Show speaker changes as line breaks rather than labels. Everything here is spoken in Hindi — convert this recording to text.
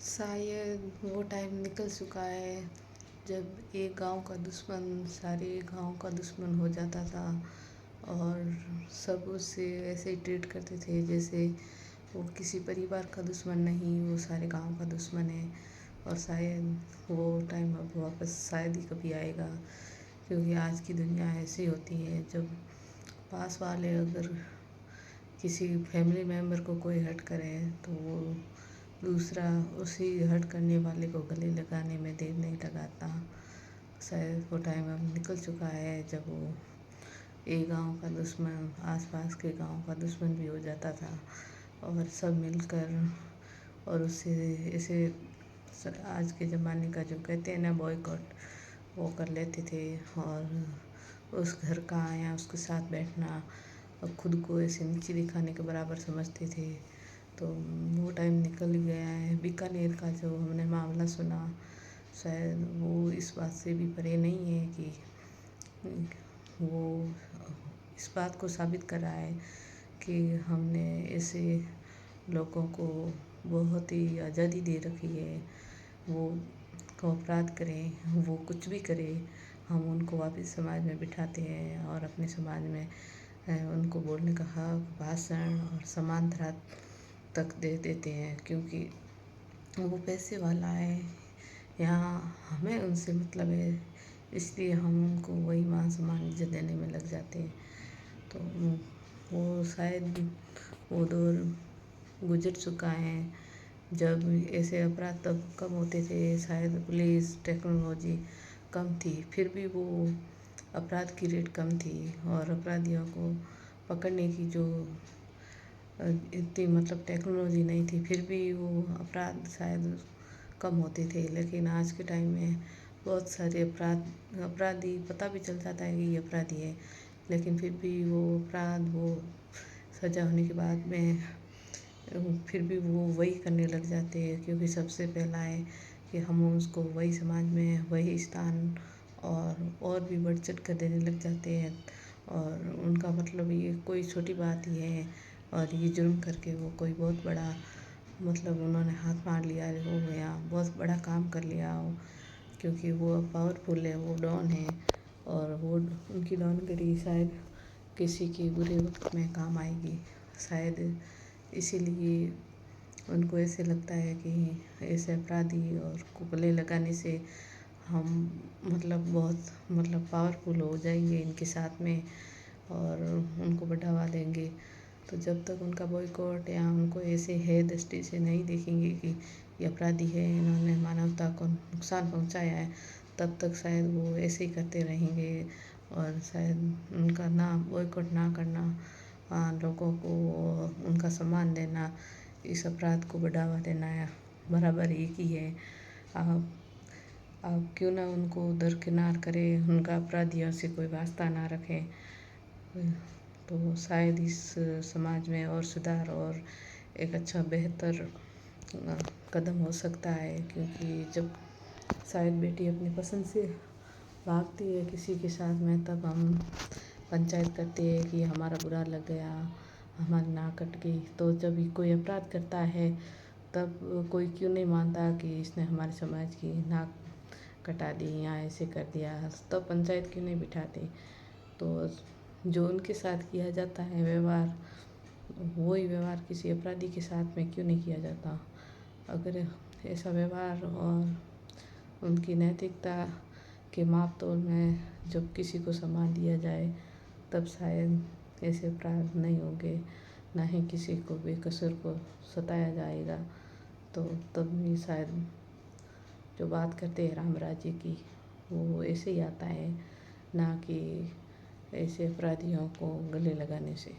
शायद वो टाइम निकल चुका है जब एक गांव का दुश्मन सारे गांव का दुश्मन हो जाता था और सब उससे ऐसे ही ट्रीट करते थे जैसे वो किसी परिवार का दुश्मन नहीं, वो सारे गांव का दुश्मन है। और शायद वो टाइम अब वापस शायद ही कभी आएगा, क्योंकि आज की दुनिया ऐसी होती है जब पास वाले अगर किसी फैमिली मेम्बर को कोई हर्ट करे तो वो दूसरा उसी हर्ट करने वाले को गले लगाने में देर नहीं लगाता। शायद वो टाइम अब निकल चुका है जब वो एक गांव का दुश्मन आसपास के गांव का दुश्मन भी हो जाता था और सब मिलकर और उससे ऐसे आज के ज़माने का जो कहते हैं ना बॉयकॉट, वो कर लेते थे और उस घर का या उसके साथ बैठना और खुद को ऐसे नीचे दिखाने के बराबर समझते थे। तो वो टाइम निकल गया है। बीकानेर का जो हमने मामला सुना, शायद वो इस बात से भी परे नहीं है कि वो इस बात को साबित कर रहा है कि हमने ऐसे लोगों को बहुत ही आज़ादी दे रखी है। वो को अपराध करें, वो कुछ भी करें, हम उनको वापस समाज में बिठाते हैं और अपने समाज में उनको बोलने का हक, भाषण और समानता तक दे देते हैं, क्योंकि वो पैसे वाला है। यहाँ हमें उनसे मतलब है, इसलिए हम उनको वही मान सम्मान इज्जत देने में लग जाते हैं। तो वो शायद वो दौर गुजर चुका है जब ऐसे अपराध तब कम होते थे। शायद पुलिस टेक्नोलॉजी कम थी, फिर भी वो अपराध की रेट कम थी और अपराधियों को पकड़ने की जो इतनी मतलब टेक्नोलॉजी नहीं थी, फिर भी वो अपराध शायद कम होते थे। लेकिन आज के टाइम में बहुत सारे अपराधी पता भी चल जाता है कि ये अपराधी है, लेकिन फिर भी वो अपराध वो सज़ा होने के बाद में फिर भी वो वही करने लग जाते हैं, क्योंकि सबसे पहला है कि हम उसको वही समाज में वही स्थान और भी बढ़ चढ़ कर देने लग जाते हैं। और उनका मतलब ये कोई छोटी बात ही है और ये जुर्म करके वो कोई बहुत बड़ा मतलब उन्होंने हाथ मार लिया हो या बहुत बड़ा काम कर लिया हो, क्योंकि वो पावरफुल है, वो डॉन है और वो उनकी डॉनगिरी शायद किसी के बुरे वक्त में काम आएगी। शायद इसीलिए उनको ऐसे लगता है कि ऐसे अपराधी और को गले लगाने से हम मतलब बहुत मतलब पावरफुल हो जाएंगे इनके साथ में और उनको बढ़ावा देंगे। तो जब तक उनका बॉयकॉट या उनको ऐसे है दृष्टि से नहीं देखेंगे कि ये अपराधी है, इन्होंने मानवता को नुकसान पहुंचाया है, तब तक शायद वो ऐसे ही करते रहेंगे। और शायद उनका ना बॉयकॉट ना करना, लोगों को उनका सम्मान देना, इस अपराध को बढ़ावा देना बराबर एक ही है। आप क्यों ना उनको दरकिनार करें, उनका अपराधियों से कोई वास्ता ना रखें, तो शायद इस समाज में और सुधार और एक अच्छा बेहतर कदम हो सकता है। क्योंकि जब शायद बेटी अपनी पसंद से भागती है किसी के साथ में, तब हम पंचायत करते हैं कि हमारा बुरा लग गया, हमारी नाक कट गई। तो जब कोई अपराध करता है तब कोई क्यों नहीं मानता कि इसने हमारे समाज की नाक कटा दी या ऐसे कर दिया, तब पंचायत क्यों नहीं बिठाते। तो जो उनके साथ किया जाता है व्यवहार, वही व्यवहार किसी अपराधी के साथ में क्यों नहीं किया जाता। अगर ऐसा व्यवहार और उनकी नैतिकता के मापतोल में जब किसी को सम्मान दिया जाए, तब शायद ऐसे अपराध नहीं होंगे, ना ही किसी को बेकसूर को सताया जाएगा। तो तब भी शायद जो बात करते हैं राम राज्य की, वो ऐसे ही आता है, ना कि ऐसे अपराधियों को गले लगाने से।